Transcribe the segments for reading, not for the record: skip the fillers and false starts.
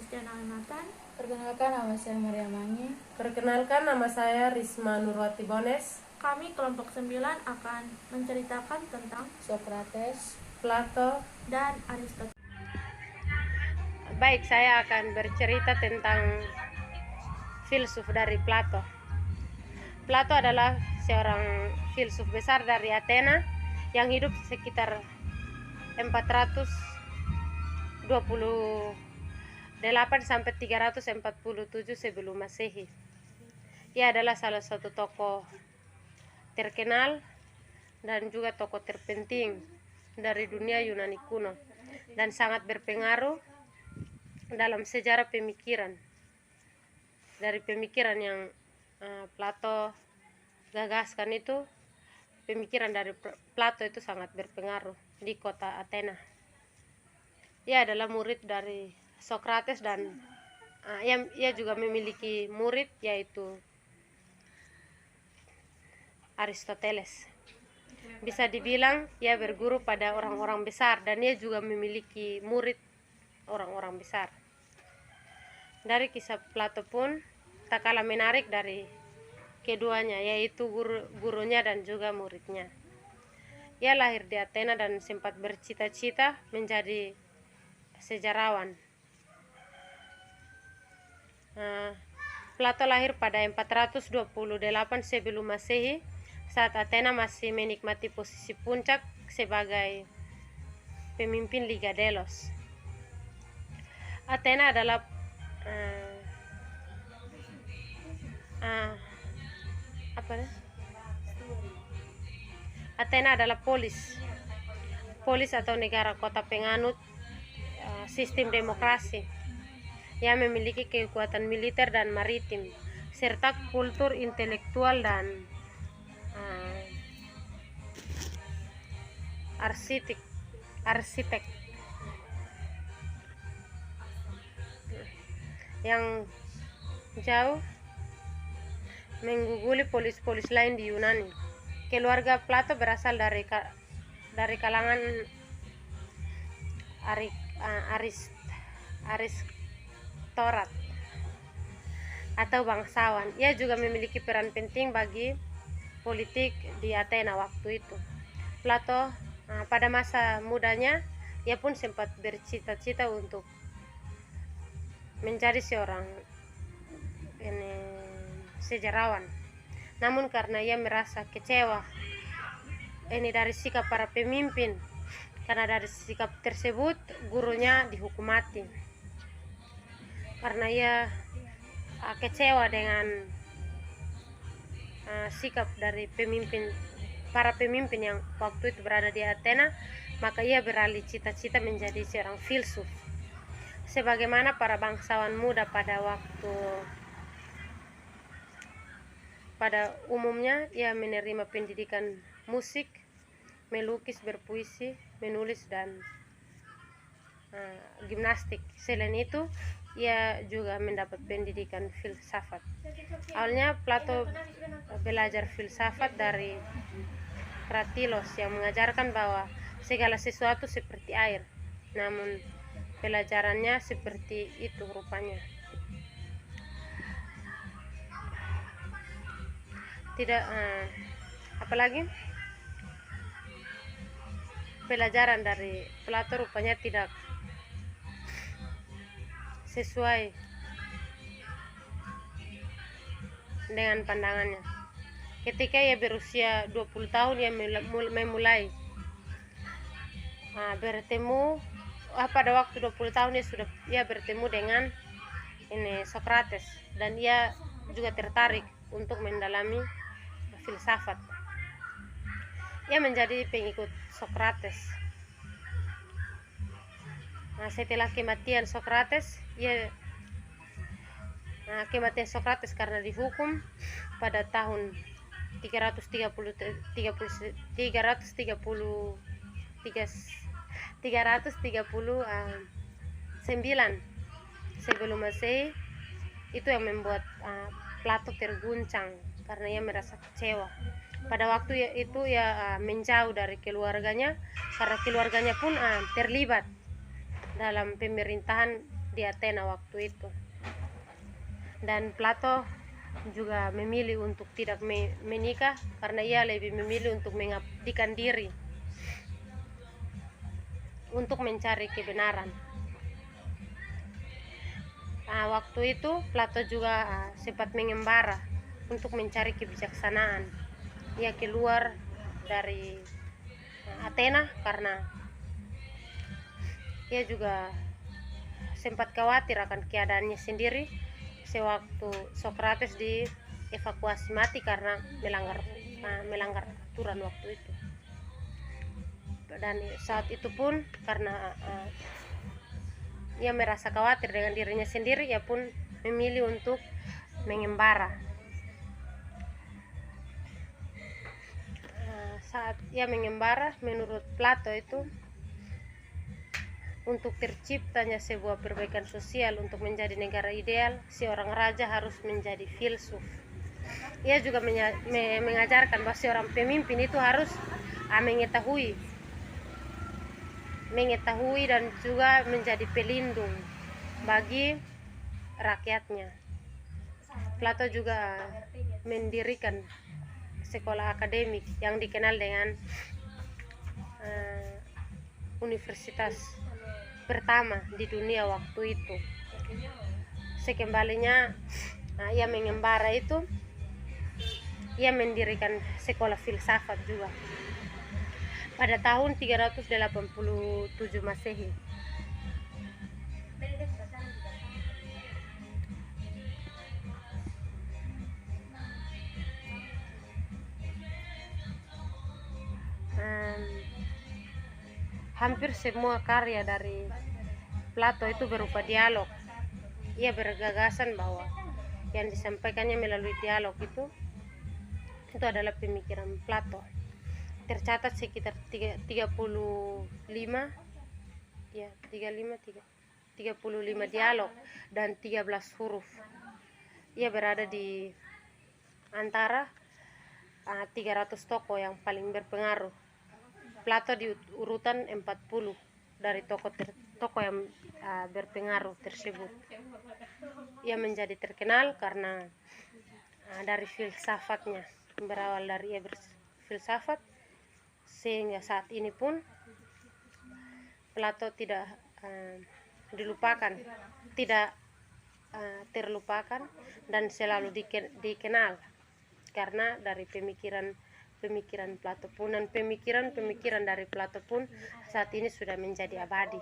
Kristiana Nathan. Perkenalkan, nama saya Maria Mangi. Perkenalkan, nama saya Risma Nurwati Bones. Kami kelompok 9 akan menceritakan tentang Socrates, Plato, dan Aristoteles. Baik, saya akan bercerita tentang filsuf dari Plato. Plato adalah seorang filsuf besar dari Athena yang hidup sekitar 428 sampai 347 sebelum Masehi. Ia adalah salah satu tokoh terkenal dan juga tokoh terpenting dari dunia Yunani kuno dan sangat berpengaruh dalam sejarah pemikiran. Dari pemikiran yang Plato gagaskan itu, pemikiran dari Plato itu sangat berpengaruh di kota Athena. Ia adalah murid dari Socrates dan ia juga memiliki murid yaitu Aristoteles. Bisa dibilang ia berguru pada orang-orang besar dan ia juga memiliki murid orang-orang besar. Dari kisah Plato pun tak kalah menarik dari keduanya, yaitu gurunya dan juga muridnya. Ia lahir di Athena dan sempat bercita-cita menjadi sejarawan. Plato lahir pada 428 sebelum Masehi saat Athena masih menikmati posisi puncak sebagai pemimpin Liga Delos. Athena adalah Athena adalah polis atau negara kota penganut sistem demokrasi yang memiliki kekuatan militer dan maritim serta kultur intelektual dan arsitek yang jauh mengguguli polis-polis lain di Yunani. Keluarga Plato berasal dari kalangan aristokrat atau bangsawan. Ia juga memiliki peran penting bagi politik di Athena waktu itu. Plato pada masa mudanya ia pun sempat bercita-cita untuk menjadi seorang sejarawan. Namun karena ia merasa kecewa dari sikap para pemimpin, karena dari sikap tersebut gurunya dihukum mati. Karena ia kecewa dengan sikap dari para pemimpin yang waktu itu berada di Athena, maka ia beralih cita-cita menjadi seorang filsuf. Sebagaimana para bangsawan muda pada umumnya, ia menerima pendidikan musik, melukis, berpuisi, menulis, dan gimnastik. Selain itu, ia juga mendapat pendidikan filsafat. Awalnya Plato belajar filsafat dari Kratilos yang mengajarkan bahwa segala sesuatu seperti air. Namun pelajarannya seperti itu rupanya. Apalagi pelajaran dari Plato rupanya tidak sesuai dengan pandangannya. Ketika ia berusia 20 tahun, ia memulai bertemu pada waktu 20 tahun ia bertemu dengan Socrates dan ia juga tertarik untuk mendalami filsafat. Ia menjadi pengikut Socrates. Setelah kematian Socrates karena dihukum pada tahun 339 sebelum Masehi, itu yang membuat Plato terguncang karena ia merasa kecewa. Pada waktu itu ia menjauh dari keluarganya karena keluarganya pun terlibat dalam pemerintahan di Athena waktu itu. Dan Plato juga memilih untuk tidak menikah karena ia lebih memilih untuk mengabdikan diri untuk mencari kebenaran. Waktu itu Plato juga sempat mengembara untuk mencari kebijaksanaan. Ia keluar dari Athena karena ia juga sempat khawatir akan keadaannya sendiri sewaktu Sokrates dievakuasi mati karena melanggar aturan waktu itu. Dan saat itu pun karena ia merasa khawatir dengan dirinya sendiri, ia pun memilih untuk mengembara. Saat ia mengembara, menurut Plato itu untuk terciptanya sebuah perbaikan sosial untuk menjadi negara ideal, seorang raja harus menjadi filsuf. Ia juga mengajarkan bahwa seorang pemimpin itu harus mengetahui dan juga menjadi pelindung bagi rakyatnya. Plato juga mendirikan sekolah akademik yang dikenal dengan universitas pertama di dunia waktu itu. Sekembalinya ia mengembara itu, ia mendirikan sekolah filsafat juga pada tahun 387 Masehi. Hampir semua karya dari Plato itu berupa dialog. Ia bergagasan bahwa yang disampaikannya melalui dialog itu adalah pemikiran Plato. Tercatat sekitar 35 dialog dan 13 huruf. Ia berada di antara 300 tokoh yang paling berpengaruh. Plato di urutan 40 dari tokoh yang berpengaruh tersebut. Ia menjadi terkenal karena dari filsafatnya, berawal dari ia berfilsafat sehingga saat ini pun Plato tidak terlupakan dan selalu dikenal karena dari pemikiran Plato pun, dan pemikiran dari Plato pun saat ini sudah menjadi abadi.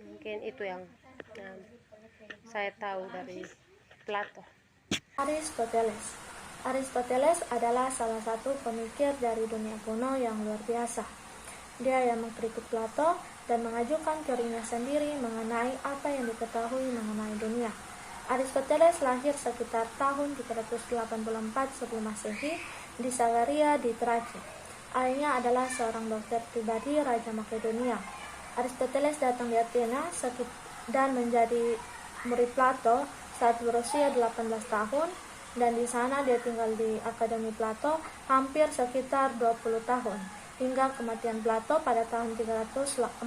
Mungkin itu yang saya tahu dari Plato. Aristoteles adalah salah satu pemikir dari dunia kuno yang luar biasa. Dia yang mengkritik Plato dan mengajukan teorinya sendiri mengenai apa yang diketahui mengenai dunia. Aristoteles lahir sekitar tahun 384 sebelum Masehi di Sagaria di Tracia. Ayahnya adalah seorang dokter pribadi Raja Makedonia. Aristoteles datang di Athena dan menjadi murid Plato saat berusia 18 tahun, dan di sana dia tinggal di Akademi Plato hampir sekitar 20 tahun. Hingga kematian Plato pada tahun 348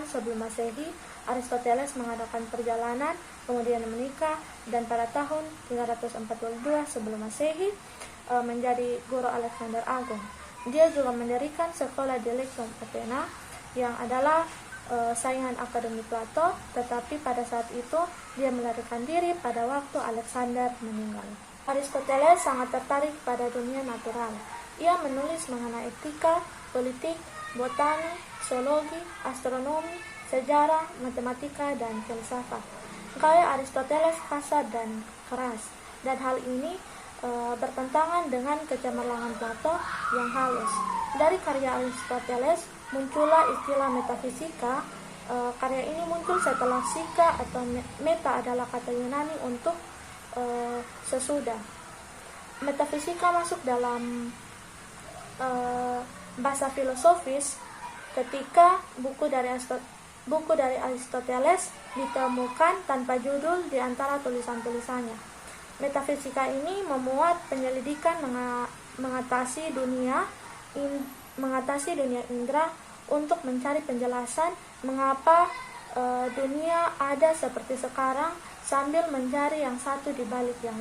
sebelum Masehi, Aristoteles mengadakan perjalanan, kemudian menikah, dan pada tahun 342 sebelum Masehi menjadi guru Alexander Agung. Dia juga mendirikan sekolah di Lexion Athena yang adalah saingan Akademi Plato, tetapi pada saat itu dia melarikan diri pada waktu Alexander meninggal. Aristoteles sangat tertarik pada dunia natural. Ia menulis mengenai etika, politik, botani, zoologi, astronomi, sejarah, matematika, dan filsafat. Gaya Aristoteles kasar dan keras, dan hal ini bertentangan dengan kecemerlangan Plato yang halus. Dari karya Aristoteles muncullah istilah metafisika. Karya ini muncul setelah psika atau meta adalah kata Yunani untuk sesudah. Metafisika masuk dalam bahasa filosofis ketika buku dari Aristoteles ditemukan tanpa judul di antara tulisan-tulisannya. Metafisika ini memuat penyelidikan mengatasi dunia indera untuk mencari penjelasan mengapa dunia ada seperti sekarang sambil mencari yang satu di balik yang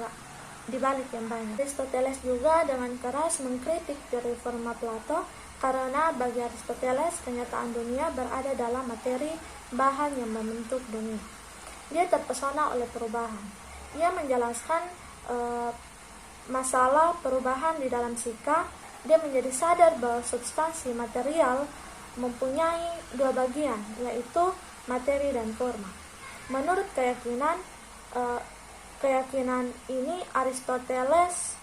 banyak. Aristoteles juga dengan keras mengkritik teori forma Plato karena bagi Aristoteles kenyataan dunia berada dalam materi bahan yang membentuk dunia. Dia terpesona oleh perubahan. Ia menjelaskan masalah perubahan di dalam psika. Dia menjadi sadar bahwa substansi material mempunyai dua bagian, yaitu materi dan forma. Menurut keyakinan ini, Aristoteles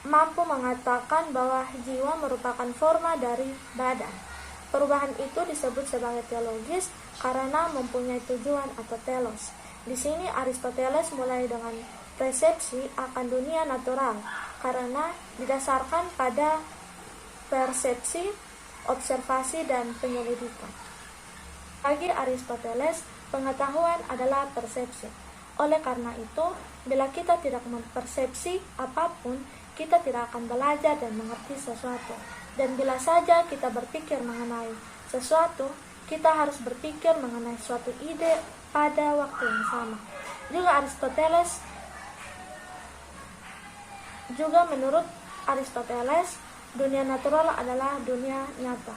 mampu mengatakan bahwa jiwa merupakan forma dari badan. Perubahan itu disebut sebagai teologis karena mempunyai tujuan atau telos. Di sini Aristoteles mulai dengan persepsi akan dunia natural karena didasarkan pada persepsi, observasi, dan penyelidikan. Bagi Aristoteles, pengetahuan adalah persepsi. Oleh karena itu, bila kita tidak mempersepsi apapun, kita tidak akan belajar dan mengerti sesuatu. Dan bila saja kita berpikir mengenai sesuatu, kita harus berpikir mengenai suatu ide pada waktu yang sama. Menurut Aristoteles, dunia natural adalah dunia nyata.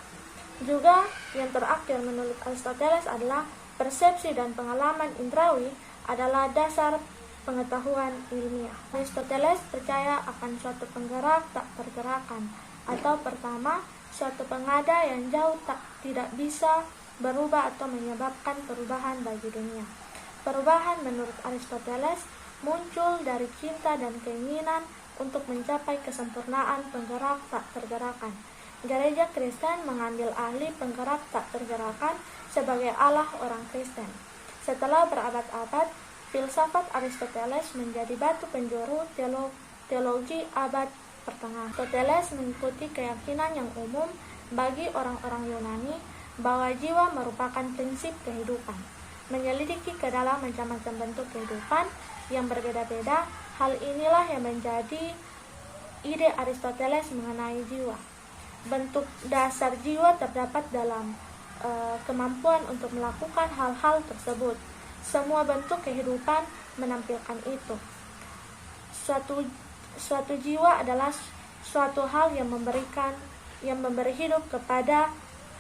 Juga yang terakhir menurut Aristoteles adalah persepsi dan pengalaman indrawi adalah dasar pengetahuan ilmiah. Aristoteles percaya akan suatu penggerak tak pergerakan, atau pertama, suatu pengada yang jauh tidak bisa berubah atau menyebabkan perubahan bagi dunia. Perubahan menurut Aristoteles muncul dari cinta dan keinginan untuk mencapai kesempurnaan penggerak tak pergerakan. Gereja Kristen mengambil ahli penggerak tak pergerakan sebagai Allah orang Kristen. Setelah berabad-abad, filsafat Aristoteles menjadi batu penjuru teologi abad pertengahan. Aristoteles mengikuti keyakinan yang umum bagi orang-orang Yunani bahwa jiwa merupakan prinsip kehidupan. Menyelidiki ke dalam macam-macam bentuk kehidupan yang berbeda-beda, hal inilah yang menjadi ide Aristoteles mengenai jiwa. Bentuk dasar jiwa terdapat dalam kemampuan untuk melakukan hal-hal tersebut. Semua bentuk kehidupan menampilkan itu. Suatu jiwa adalah suatu hal yang memberi hidup kepada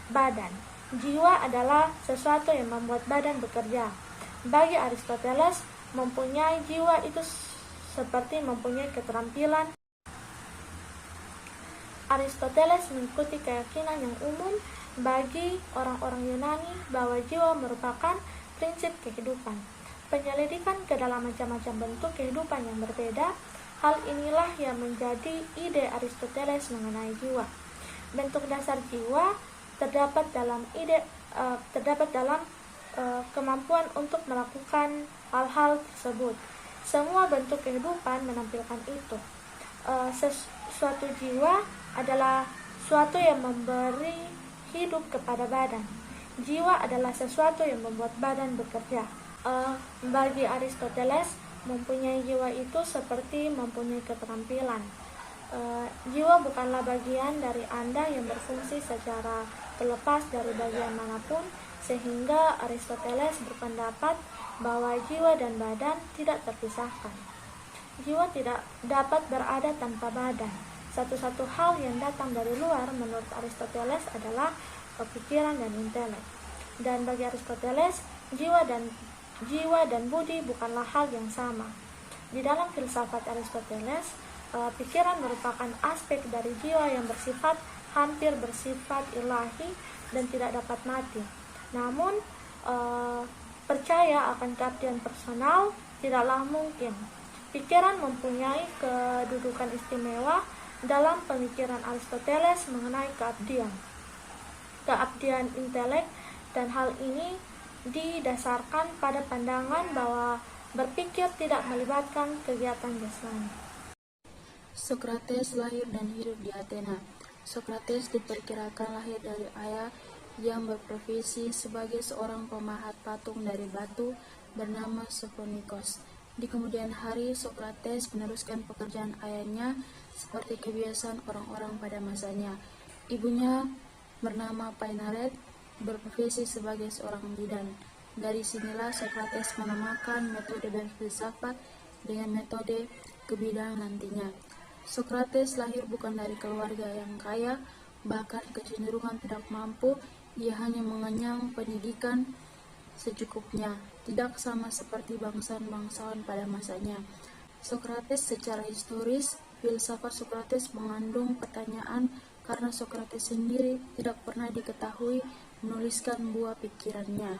badan. Jiwa adalah sesuatu yang membuat badan bekerja. Bagi Aristoteles, mempunyai jiwa itu seperti mempunyai keterampilan. Aristoteles mengikuti keyakinan yang umum bagi orang-orang Yunani bahwa jiwa merupakan prinsip kehidupan. Penyelidikan ke dalam macam-macam bentuk kehidupan yang berbeda, hal inilah yang menjadi ide Aristoteles mengenai jiwa. Bentuk dasar jiwa terdapat dalam kemampuan untuk melakukan hal-hal tersebut. Semua bentuk kehidupan menampilkan itu. Suatu jiwa adalah suatu yang memberi hidup kepada badan. Jiwa adalah sesuatu yang membuat badan bekerja. Bagi Aristoteles, mempunyai jiwa itu seperti mempunyai keterampilan. Jiwa bukanlah bagian dari Anda yang berfungsi secara terlepas dari bagian manapun, sehingga Aristoteles berpendapat bahwa jiwa dan badan tidak terpisahkan. Jiwa tidak dapat berada tanpa badan. Satu-satu hal yang datang dari luar menurut Aristoteles adalah pikiran dan intelek. Dan bagi Aristoteles, jiwa dan budi bukanlah hal yang sama. Di dalam filsafat Aristoteles, pikiran merupakan aspek dari jiwa yang hampir bersifat ilahi dan tidak dapat mati. Namun, percaya akan keabdian personal tidaklah mungkin. Pikiran mempunyai kedudukan istimewa dalam pemikiran Aristoteles mengenai keabdian intelek, dan hal ini didasarkan pada pandangan bahwa berpikir tidak melibatkan kegiatan jasmani. Sokrates lahir dan hidup di Athena. Sokrates diperkirakan lahir dari ayah yang berprofesi sebagai seorang pemahat patung dari batu bernama Sophonios. Di kemudian hari, Sokrates meneruskan pekerjaan ayahnya seperti kebiasaan orang-orang pada masanya. Ibunya bernama Painaret berprofesi sebagai seorang bidan. Dari sinilah Sokrates menamakan metode berfilsafat dengan metode kebidanan nantinya. Sokrates lahir bukan dari keluarga yang kaya, bahkan kecenderungan tidak mampu. Ia hanya mengenyang pendidikan secukupnya, tidak sama seperti bangsawan-bangsawan pada masanya. Sokrates secara historis, filsafat Sokrates mengandung pertanyaan karena Sokrates sendiri tidak pernah diketahui menuliskan buah pikirannya.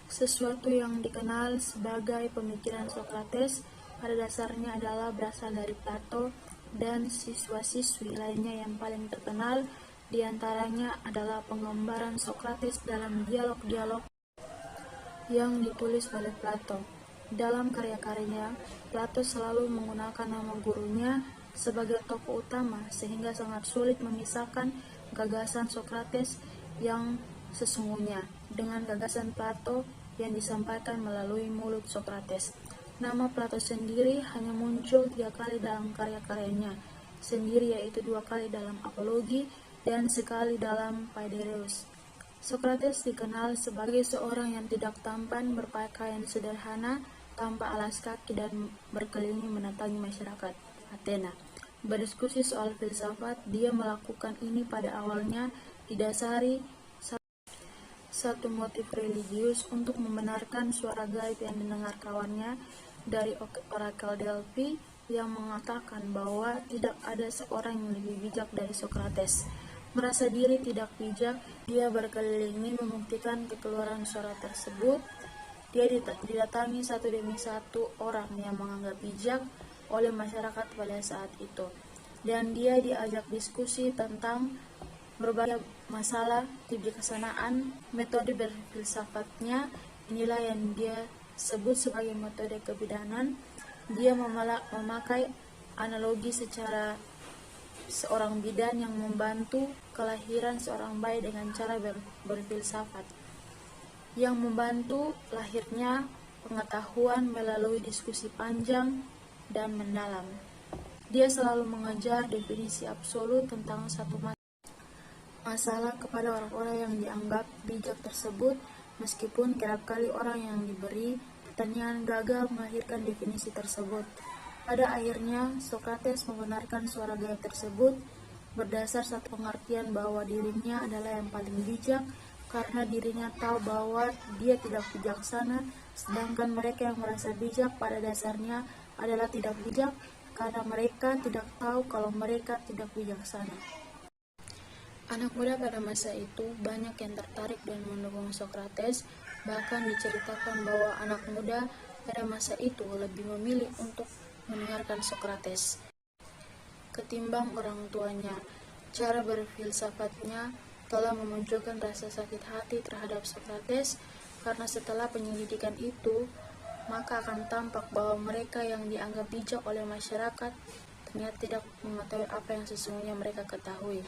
Sesuatu yang dikenal sebagai pemikiran Sokrates pada dasarnya adalah berasal dari Plato dan siswa-siswi lainnya. Yang paling terkenal diantaranya adalah penggambaran Sokrates dalam dialog-dialog yang ditulis oleh Plato. Dalam karya-karyanya, Plato selalu menggunakan nama gurunya sebagai tokoh utama, sehingga sangat sulit memisahkan gagasan Sokrates yang sesungguhnya dengan gagasan Plato yang disampaikan melalui mulut Sokrates. Nama Plato sendiri hanya muncul 3 kali dalam karya-karyanya sendiri, yaitu 2 kali dalam Apologi dan sekali dalam Phaedrus. Sokrates dikenal sebagai seorang yang tidak tampan, berpakaian sederhana, tanpa alas kaki, dan berkeliling mendatangi masyarakat Athena. Berdiskusi soal filsafat, dia melakukan ini pada awalnya didasari satu motif religius untuk membenarkan suara gaib yang didengar kawannya dari orakel Delphi yang mengatakan bahwa tidak ada seorang yang lebih bijak dari Sokrates. Merasa diri tidak bijak, dia berkeliling membuktikan kekeluaran suara tersebut. Dia didatangi satu demi satu orang yang menganggap bijak oleh masyarakat pada saat itu, dan dia diajak diskusi tentang berbagai masalah kebijaksanaan. Metode berfilsafatnya inilah yang dia sebut sebagai metode kebidanan. Dia memakai analogi secara seorang bidan yang membantu kelahiran seorang bayi dengan cara berfilsafat, yang membantu lahirnya pengetahuan melalui diskusi panjang dan mendalam. Dia selalu mengejar definisi absolut tentang satu masalah kepada orang-orang yang dianggap bijak tersebut, meskipun kerap kali orang yang diberi pertanyaan gagal melahirkan definisi tersebut. Pada akhirnya, Sokrates membenarkan suara gaib tersebut berdasar satu pengertian bahwa dirinya adalah yang paling bijak, karena dirinya tahu bahwa dia tidak bijaksana, sedangkan mereka yang merasa bijak pada dasarnya adalah tidak bijak, karena mereka tidak tahu kalau mereka tidak bijaksana. Anak muda pada masa itu banyak yang tertarik dan mendukung Sokrates. Bahkan diceritakan bahwa anak muda pada masa itu lebih memilih untuk mendengarkan Sokrates ketimbang orang tuanya. Cara berfilsafatnya telah memunculkan rasa sakit hati terhadap Sokrates, karena setelah penyelidikan itu, maka akan tampak bahwa mereka yang dianggap bijak oleh masyarakat ternyata tidak mengetahui apa yang sesungguhnya mereka ketahui.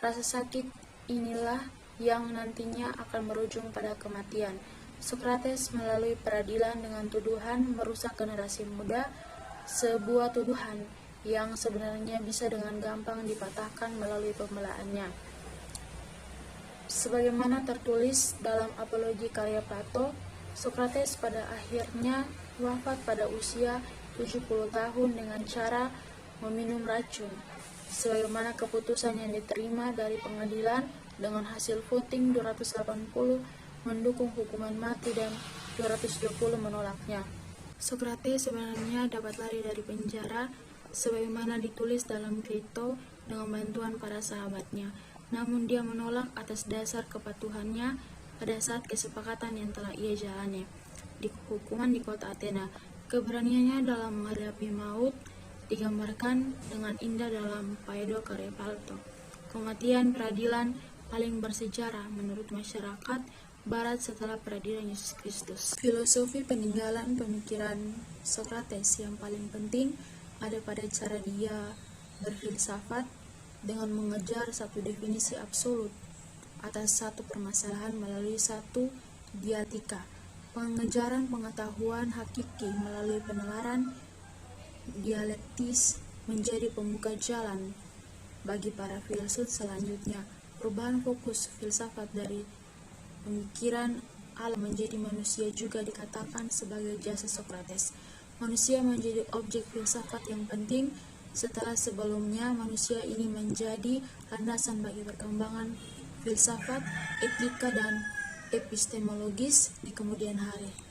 Rasa sakit inilah yang nantinya akan berujung pada kematian. Sokrates melalui peradilan dengan tuduhan merusak generasi muda, sebuah tuduhan yang sebenarnya bisa dengan gampang dipatahkan melalui pembelaannya. Sebagaimana tertulis dalam Apologi karya Plato, Sokrates pada akhirnya wafat pada usia 70 tahun dengan cara meminum racun, sebagaimana keputusan yang diterima dari pengadilan dengan hasil voting 280 mendukung hukuman mati dan 220 menolaknya. Sokrates sebenarnya dapat lari dari penjara sebagaimana ditulis dalam Crito dengan bantuan para sahabatnya, namun dia menolak atas dasar kepatuhannya pada saat kesepakatan yang telah ia jalani di hukuman di kota Athena. Keberaniannya dalam menghadapi maut digambarkan dengan indah dalam Phaedo karya Plato. Kematian peradilan paling bersejarah menurut masyarakat Barat setelah peradilan Yesus Kristus. Filosofi peninggalan pemikiran Sokrates yang paling penting ada pada cara dia berfilsafat dengan mengejar satu definisi absolut atas satu permasalahan melalui satu diatika. Pengejaran pengetahuan hakiki melalui penalaran dialektis menjadi pembuka jalan bagi para filsuf selanjutnya. Perubahan fokus filsafat dari pemikiran alam menjadi manusia juga dikatakan sebagai jasa Sokrates. Manusia menjadi objek filsafat yang penting setelah sebelumnya manusia ini menjadi landasan bagi perkembangan filsafat, etika, dan epistemologis di kemudian hari.